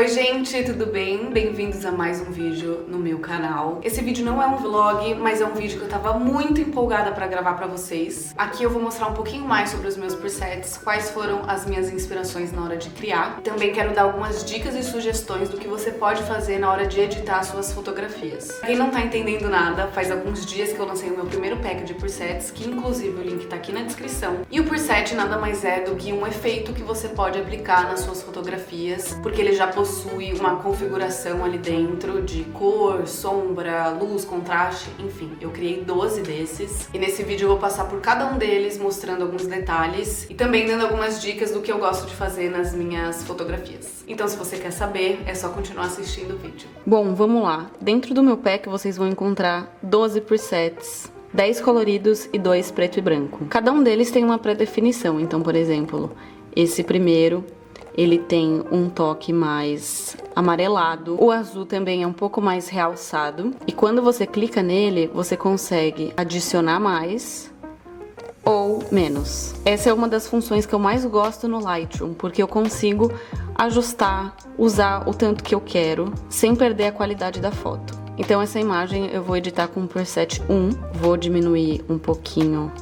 Oi gente, tudo bem? Bem-vindos a mais um vídeo no meu canal. Esse vídeo não é um vlog, mas é um vídeo que eu tava muito empolgada pra gravar pra vocês. Aqui eu vou mostrar um pouquinho mais sobre os meus presets, quais foram as minhas inspirações na hora de criar. Também quero dar algumas dicas e sugestões do que você pode fazer na hora de editar suas fotografias. Pra quem não tá entendendo nada, faz alguns dias que eu lancei o meu primeiro pack de presets, que inclusive o link tá aqui na descrição. E o preset nada mais é do que um efeito que você pode aplicar nas suas fotografias, porque ele já possui uma configuração ali dentro de cor, sombra, luz, contraste, enfim. Eu criei 12 desses e nesse vídeo eu vou passar por cada um deles, mostrando alguns detalhes e também dando algumas dicas do que eu gosto de fazer nas minhas fotografias. Então se você quer saber, é só continuar assistindo o vídeo. Bom, vamos lá. Dentro do meu pack vocês vão encontrar 12 presets. 10 coloridos e 2 preto e branco. Cada um deles tem uma pré-definição, então, por exemplo, esse primeiro, ele tem um toque mais amarelado. O azul também é um pouco mais realçado. E quando você clica nele, você consegue adicionar mais ou menos. Essa é uma das funções que eu mais gosto no Lightroom, porque eu consigo ajustar, usar o tanto que eu quero, sem perder a qualidade da foto. Então essa imagem eu vou editar com o preset 1, vou diminuir um pouquinho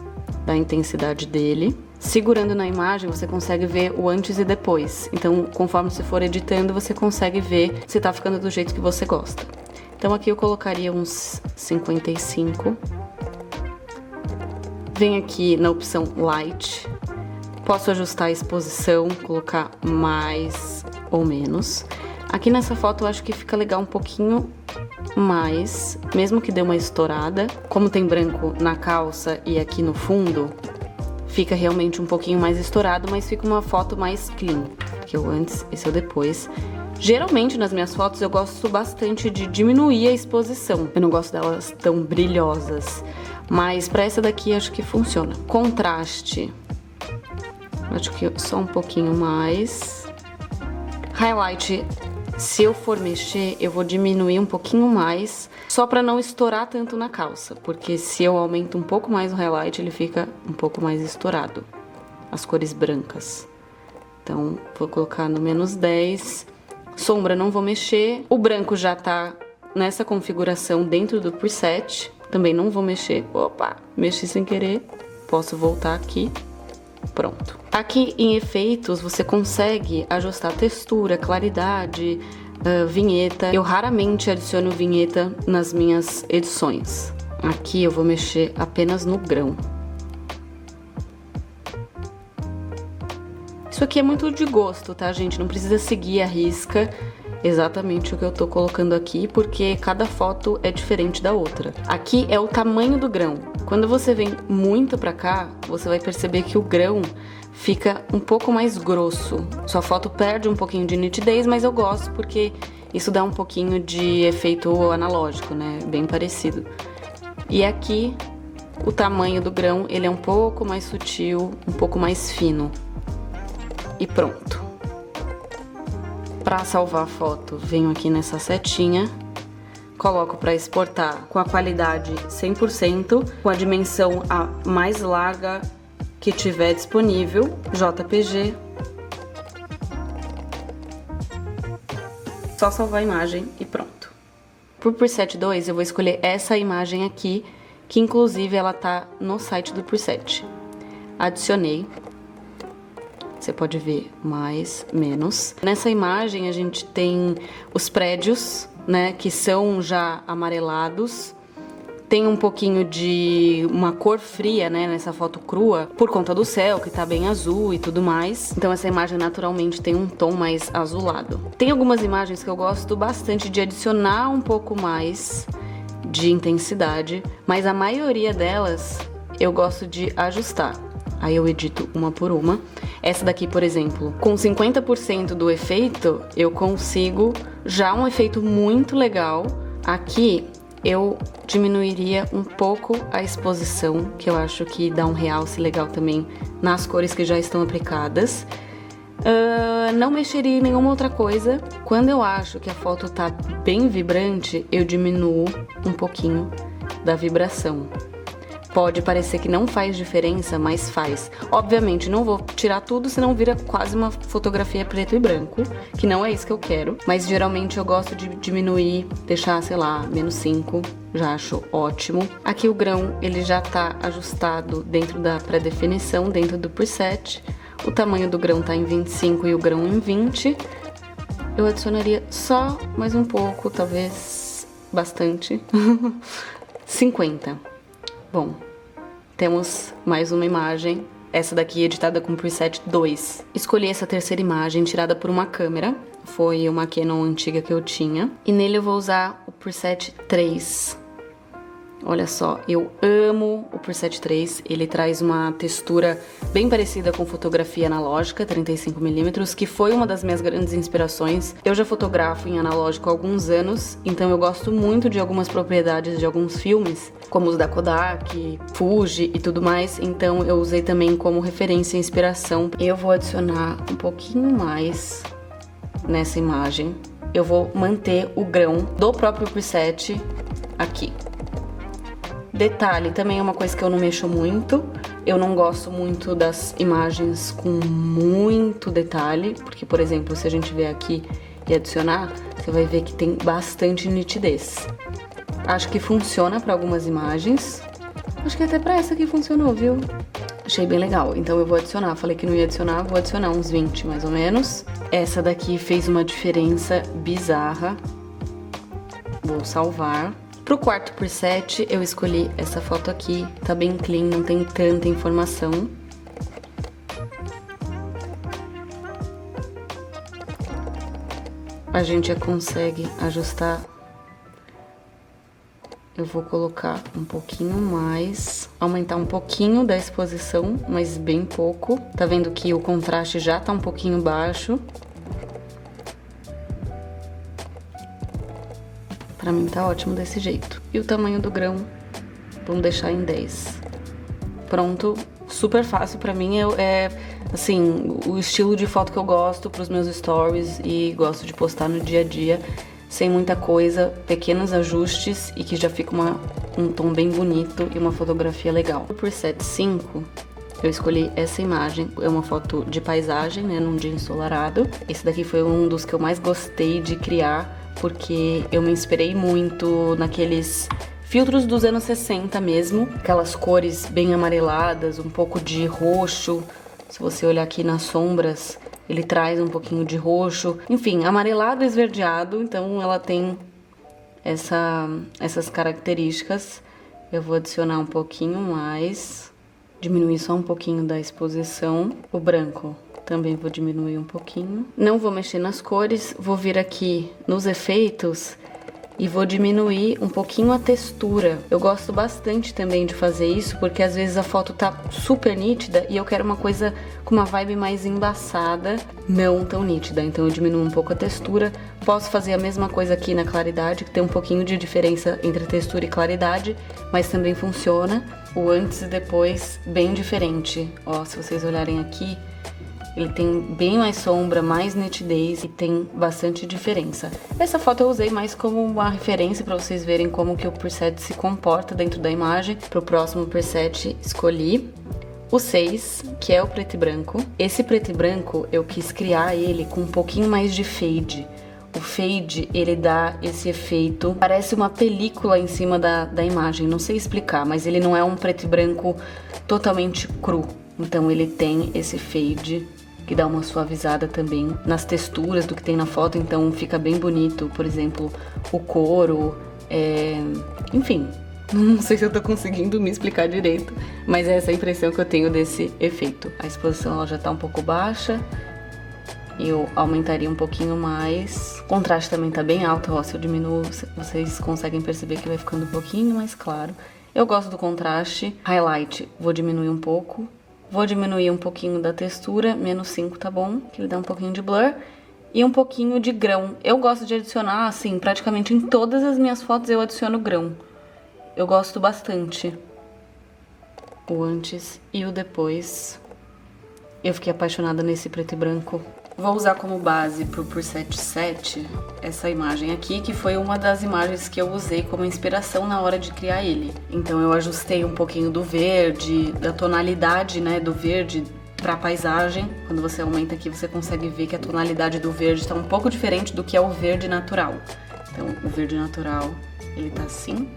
da intensidade dele. Segurando na imagem, você consegue ver o antes e depois. Então, conforme você for editando, você consegue ver se tá ficando do jeito que você gosta. Então, aqui eu colocaria uns 55. Venho aqui na opção Light. Posso ajustar a exposição, colocar mais ou menos. Aqui nessa foto eu acho que fica legal um pouquinho mais, mesmo que dê uma estourada. Como tem branco na calça e aqui no fundo, fica realmente um pouquinho mais estourado, mas fica uma foto mais clean. Que é o antes, esse é o depois. Geralmente nas minhas fotos eu gosto bastante de diminuir a exposição. Eu não gosto delas tão brilhosas, mas pra essa daqui acho que funciona. Contraste, acho que só um pouquinho mais. Highlight, se eu for mexer, eu vou diminuir um pouquinho mais, só pra não estourar tanto na calça, porque se eu aumento um pouco mais o highlight, ele fica um pouco mais estourado, as cores brancas. Então, vou colocar no menos 10. Sombra não vou mexer. O branco já tá nessa configuração dentro do preset, também não vou mexer. Opa, mexi sem querer, posso voltar aqui. Pronto. Aqui em efeitos você consegue ajustar textura, claridade, vinheta. Eu raramente adiciono vinheta nas minhas edições. Aqui eu vou mexer apenas no grão. Isso aqui é muito de gosto, tá, gente? Não precisa seguir a risca exatamente o que eu tô colocando aqui, porque cada foto é diferente da outra. Aqui é o tamanho do grão. Quando você vem muito pra cá, você vai perceber que o grão fica um pouco mais grosso. Sua foto perde um pouquinho de nitidez, mas eu gosto porque isso dá um pouquinho de efeito analógico, né? Bem parecido. E aqui, o tamanho do grão, ele é um pouco mais sutil, um pouco mais fino. E pronto. Para salvar a foto, venho aqui nessa setinha, coloco para exportar com a qualidade 100%, com a dimensão a mais larga que tiver disponível, JPG. Só salvar a imagem e pronto. Pro preset 2, eu vou escolher essa imagem aqui, que inclusive ela tá no site do preset. Adicionei. Você pode ver mais, menos. Nessa imagem a gente tem os prédios, né, que são já amarelados. Tem um pouquinho de uma cor fria, né, nessa foto crua, por conta do céu, que tá bem azul e tudo mais. Então essa imagem naturalmente tem um tom mais azulado. Tem algumas imagens que eu gosto bastante de adicionar um pouco mais de intensidade, mas a maioria delas eu gosto de ajustar. Aí eu edito uma por uma. Essa daqui, por exemplo, com 50% do efeito, eu consigo já um efeito muito legal. Aqui eu diminuiria um pouco a exposição, que eu acho que dá um realce legal também nas cores que já estão aplicadas. Não mexeria em nenhuma outra coisa. Quando eu acho que a foto tá bem vibrante, eu diminuo um pouquinho da vibração. Pode parecer que não faz diferença, mas faz. Obviamente, não vou tirar tudo, senão vira quase uma fotografia preto e branco, que não é isso que eu quero. Mas geralmente eu gosto de diminuir, deixar, sei lá, -5, já acho ótimo. Aqui o grão, ele já tá ajustado dentro da pré-definição, dentro do preset. O tamanho do grão tá em 25 e o grão em 20. Eu adicionaria só mais um pouco, talvez bastante. 50. Bom, temos mais uma imagem, essa daqui editada com preset 2. Escolhi essa terceira imagem tirada por uma câmera, foi uma Canon antiga que eu tinha. E nele eu vou usar o preset 3. Olha só, eu amo o preset 3, ele traz uma textura bem parecida com fotografia analógica, 35mm, que foi uma das minhas grandes inspirações. Eu já fotografo em analógico há alguns anos, então eu gosto muito de algumas propriedades de alguns filmes, como os da Kodak, Fuji e tudo mais, então eu usei também como referência e inspiração. Eu vou adicionar um pouquinho mais nessa imagem, eu vou manter o grão do próprio preset aqui. Detalhe, também é uma coisa que eu não mexo muito. Eu não gosto muito das imagens com muito detalhe, porque, por exemplo, se a gente vier aqui e adicionar, você vai ver que tem bastante nitidez. Acho que funciona para algumas imagens. Acho que até para essa aqui funcionou, viu? Achei bem legal, então eu vou adicionar. Falei que não ia adicionar, vou adicionar uns 20 mais ou menos. Essa daqui fez uma diferença bizarra. Vou salvar. Pro quarto preset, eu escolhi essa foto aqui, tá bem clean, não tem tanta informação. A gente já consegue ajustar. Eu vou colocar um pouquinho mais, aumentar um pouquinho da exposição, mas bem pouco. Tá vendo que o contraste já tá um pouquinho baixo. Pra mim tá ótimo desse jeito. E o tamanho do grão, vamos deixar em 10. Pronto, super fácil pra mim. Assim, o estilo de foto que eu gosto pros meus stories e gosto de postar no dia a dia, sem muita coisa, pequenos ajustes e que já fica um tom bem bonito e uma fotografia legal. O preset 5, eu escolhi essa imagem, é uma foto de paisagem, né, num dia ensolarado. Esse daqui foi um dos que eu mais gostei de criar, porque eu me inspirei muito naqueles filtros dos anos 60 mesmo, aquelas cores bem amareladas, um pouco de roxo. Se você olhar aqui nas sombras, ele traz um pouquinho de roxo, enfim, amarelado e esverdeado, então ela tem essas características. Eu vou adicionar um pouquinho mais, diminuir só um pouquinho da exposição. O branco também vou diminuir um pouquinho. Não vou mexer nas cores, vou vir aqui nos efeitos e vou diminuir um pouquinho a textura. Eu gosto bastante também de fazer isso, porque às vezes a foto tá super nítida e eu quero uma coisa com uma vibe mais embaçada, não tão nítida. Então eu diminuo um pouco a textura. Posso fazer a mesma coisa aqui na claridade, que tem um pouquinho de diferença entre textura e claridade, mas também funciona. O antes e depois, bem diferente. Ó, se vocês olharem aqui, ele tem bem mais sombra, mais nitidez e tem bastante diferença. Essa foto eu usei mais como uma referência para vocês verem como que o preset se comporta dentro da imagem. Para o próximo preset escolhi o 6, que é o preto e branco. Esse preto e branco eu quis criar ele com um pouquinho mais de fade. O fade, ele dá esse efeito, parece uma película em cima da imagem, não sei explicar, mas ele não é um preto e branco totalmente cru. Então ele tem esse fade que dá uma suavizada também nas texturas do que tem na foto, então fica bem bonito. Por exemplo, o couro, enfim, não sei se eu tô conseguindo me explicar direito, mas é essa a impressão que eu tenho desse efeito. A exposição ela já tá um pouco baixa, eu aumentaria um pouquinho mais. O contraste também tá bem alto, ó, se eu diminuo, vocês conseguem perceber que vai ficando um pouquinho mais claro. Eu gosto do contraste. Highlight, vou diminuir um pouco. Vou diminuir um pouquinho da textura, -5 tá bom, que ele dá um pouquinho de blur. E um pouquinho de grão. Eu gosto de adicionar, assim, praticamente em todas as minhas fotos eu adiciono grão. Eu gosto bastante. O antes e o depois. Eu fiquei apaixonada nesse preto e branco. Vou usar como base pro preset 7 essa imagem aqui, que foi uma das imagens que eu usei como inspiração na hora de criar ele. Então eu ajustei um pouquinho do verde, da tonalidade, né, do verde pra paisagem. Quando você aumenta aqui, você consegue ver que a tonalidade do verde tá um pouco diferente do que é o verde natural. Então o verde natural, ele tá assim.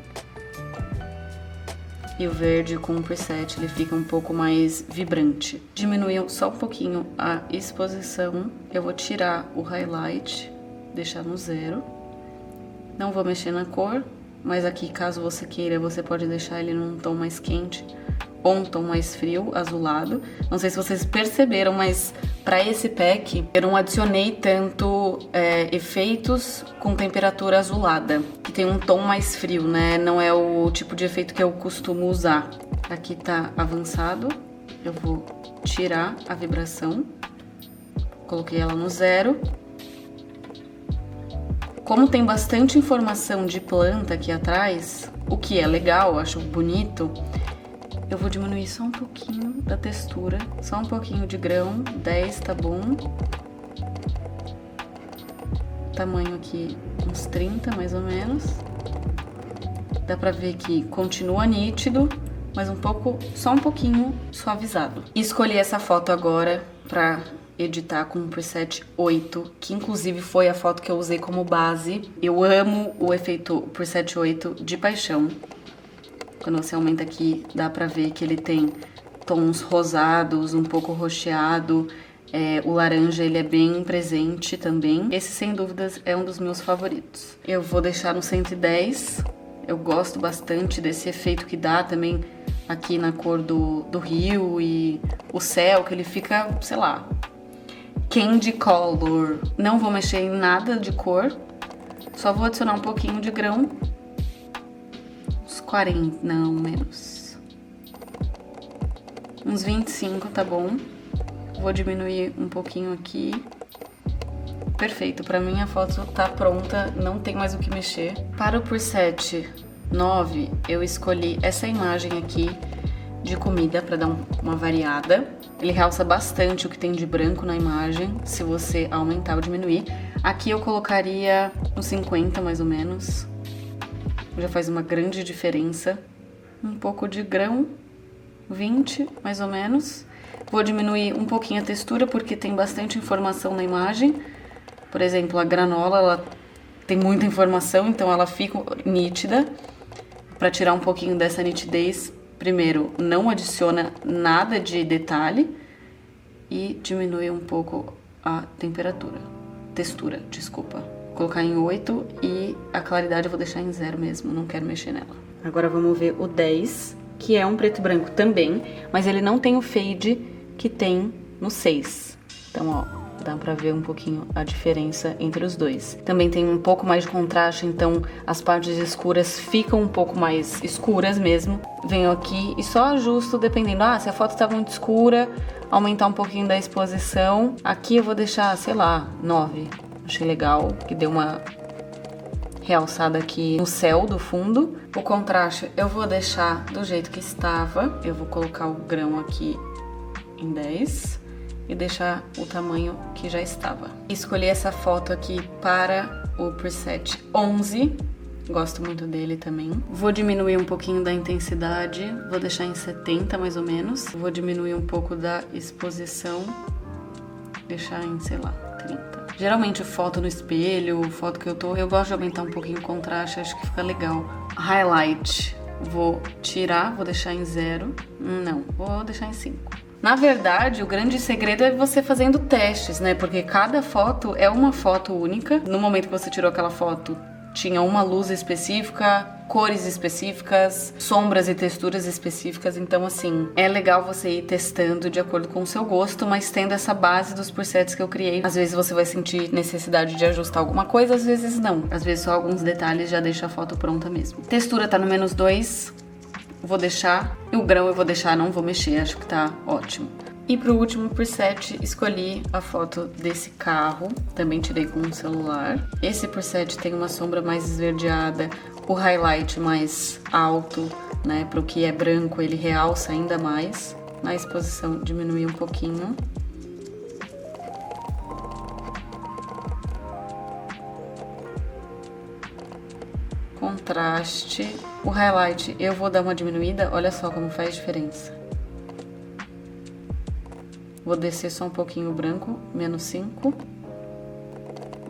E o verde com o preset ele fica um pouco mais vibrante. Diminuir só um pouquinho a exposição. Eu vou tirar o highlight, deixar no 0. Não vou mexer na cor, mas aqui, caso você queira, você pode deixar ele num tom mais quente ou um tom mais frio, azulado. Não sei se vocês perceberam, mas para esse pack eu não adicionei tanto efeitos com temperatura azulada, que tem um tom mais frio, né? Não é o tipo de efeito que eu costumo usar. Aqui tá avançado, eu vou tirar a vibração, coloquei ela no 0. Como tem bastante informação de planta aqui atrás, o que é legal, acho bonito, eu vou diminuir só um pouquinho da textura, só um pouquinho de grão, 10 tá bom. Tamanho aqui uns 30 mais ou menos. Dá pra ver que continua nítido, mas só um pouquinho suavizado. E escolhi essa foto agora pra editar com o preset 8, que inclusive foi a foto que eu usei como base. Eu amo o efeito preset 8 de paixão. Quando você aumenta aqui, dá pra ver que ele tem tons rosados, um pouco roxeado. O laranja, ele é bem presente também. Esse, sem dúvidas, é um dos meus favoritos. Eu vou deixar no 110. Eu gosto bastante desse efeito que dá também aqui na cor do rio e o céu, que ele fica, sei lá, candy color. Não vou mexer em nada de cor. Só vou adicionar um pouquinho de grão. 40, não, menos. Uns 25, tá bom? Vou diminuir um pouquinho aqui. Perfeito, pra mim a foto tá pronta, não tem mais o que mexer. Para o preset 9, eu escolhi essa imagem aqui de comida pra dar uma variada. Ele realça bastante o que tem de branco na imagem, se você aumentar ou diminuir. Aqui eu colocaria uns 50 mais ou menos. Já faz uma grande diferença. Um pouco de grão, 20 mais ou menos. Vou diminuir um pouquinho a textura porque tem bastante informação na imagem. Por exemplo, a granola, ela tem muita informação, então ela fica nítida. Para tirar um pouquinho dessa nitidez, primeiro, não adiciona nada de detalhe e diminui um pouco a textura, desculpa. Vou colocar em 8 e a claridade eu vou deixar em 0 mesmo, não quero mexer nela. Agora vamos ver o 10, que é um preto e branco também, mas ele não tem o fade que tem no 6. Então, ó, dá pra ver um pouquinho a diferença entre os dois. Também tem um pouco mais de contraste, então as partes escuras ficam um pouco mais escuras mesmo. Venho aqui e só ajusto dependendo, se a foto tá muito escura, aumentar um pouquinho da exposição. Aqui eu vou deixar, sei lá, 9. Achei legal, que deu uma realçada aqui no céu do fundo. O contraste eu vou deixar do jeito que estava. Eu vou colocar o grão aqui em 10 e deixar o tamanho que já estava. Escolhi essa foto aqui para o preset 11. Gosto muito dele também. Vou diminuir um pouquinho da intensidade. Vou deixar em 70 mais ou menos. Vou diminuir um pouco da exposição. Deixar em, sei lá, 30. Geralmente foto no espelho, foto que eu gosto de aumentar um pouquinho o contraste, acho que fica legal. Highlight, vou tirar, vou deixar em 0. Não, vou deixar em 5. Na verdade, o grande segredo é você fazendo testes, né? Porque cada foto é uma foto única. No momento que você tirou aquela foto, tinha uma luz específica, cores específicas, sombras e texturas específicas. Então, assim, é legal você ir testando de acordo com o seu gosto, mas tendo essa base dos presets que eu criei. Às vezes você vai sentir necessidade de ajustar alguma coisa, às vezes não. Às vezes só alguns detalhes já deixa a foto pronta mesmo. Textura tá no -2, vou deixar. E o grão eu vou deixar, não vou mexer, acho que tá ótimo. E pro último preset, escolhi a foto desse carro, também tirei com um celular. Esse preset tem uma sombra mais esverdeada, o highlight mais alto, né? Pro que é branco, ele realça ainda mais. Na exposição, diminui um pouquinho. contraste. O highlight eu vou dar uma diminuída, olha só como faz diferença. Vou descer só um pouquinho o branco, menos 5.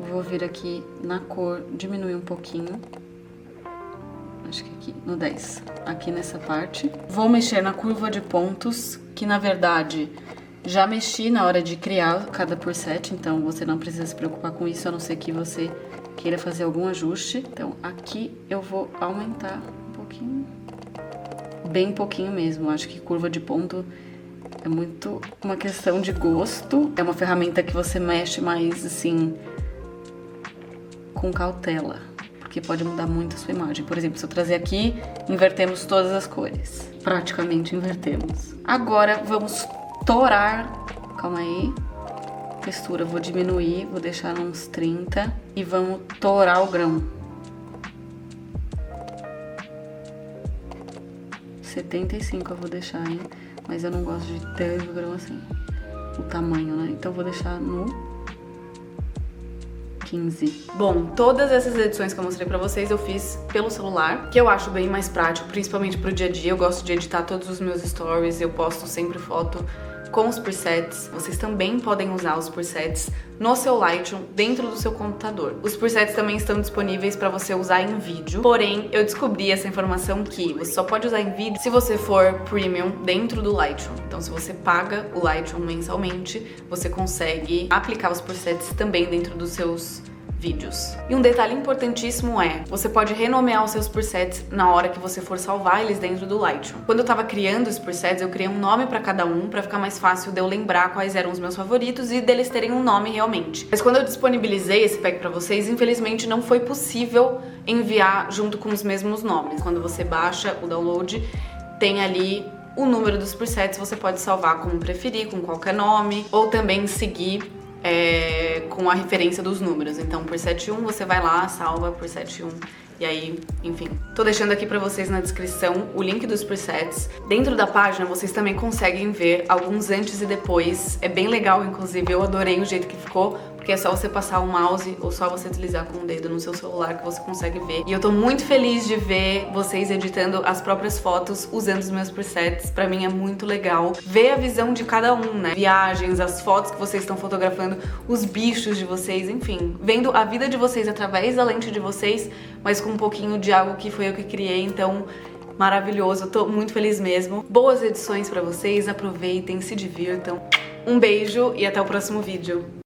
Vou vir aqui na cor, diminuir um pouquinho. Acho que aqui, no 10. Aqui nessa parte. Vou mexer na curva de pontos, que na verdade já mexi na hora de criar cada preset, então você não precisa se preocupar com isso, a não ser que você queira fazer algum ajuste. Então aqui eu vou aumentar um pouquinho. Bem pouquinho mesmo, acho que curva de ponto é muito uma questão de gosto. É uma ferramenta que você mexe mais assim, com cautela, porque pode mudar muito a sua imagem. Por exemplo, se eu trazer aqui, invertemos todas as cores. Praticamente invertemos. Agora vamos tourar. Calma aí. Textura, vou diminuir, vou deixar uns 30 e vamos tourar o grão. 75 eu vou deixar, hein? Mas eu não gosto de ter o grão assim, o tamanho, né? Então eu vou deixar no 15. Bom, todas essas edições que eu mostrei pra vocês eu fiz pelo celular, que eu acho bem mais prático, principalmente pro dia a dia. Eu gosto de editar todos os meus stories, eu posto sempre foto com os presets. Vocês também podem usar os presets no seu Lightroom dentro do seu computador. Os presets também estão disponíveis para você usar em vídeo, porém eu descobri essa informação que você só pode usar em vídeo se você for premium dentro do Lightroom. Então se você paga o Lightroom mensalmente, você consegue aplicar os presets também dentro dos seus vídeos. E um detalhe importantíssimo é, você pode renomear os seus presets na hora que você for salvar eles dentro do Lightroom. Quando eu tava criando os presets, eu criei um nome pra cada um, pra ficar mais fácil de eu lembrar quais eram os meus favoritos e deles terem um nome realmente. Mas quando eu disponibilizei esse pack pra vocês, infelizmente não foi possível enviar junto com os mesmos nomes. Quando você baixa o download, tem ali o número dos presets, você pode salvar como preferir, com qualquer nome, ou também seguir com a referência dos números. Então, preset 1, você vai lá, salva preset 1. E aí, enfim. Tô deixando aqui pra vocês na descrição o link dos presets. Dentro da página, vocês também conseguem ver alguns antes e depois. É bem legal, inclusive. Eu adorei o jeito que ficou, porque é só você passar o mouse ou só você deslizar com o dedo no seu celular que você consegue ver. E eu tô muito feliz de ver vocês editando as próprias fotos usando os meus presets. Pra mim é muito legal ver a visão de cada um, né? Viagens, as fotos que vocês estão fotografando, os bichos de vocês, enfim. Vendo a vida de vocês através da lente de vocês, mas com um pouquinho de algo que foi eu que criei, então maravilhoso. Eu tô muito feliz mesmo. Boas edições pra vocês, aproveitem, se divirtam. Um beijo e até o próximo vídeo.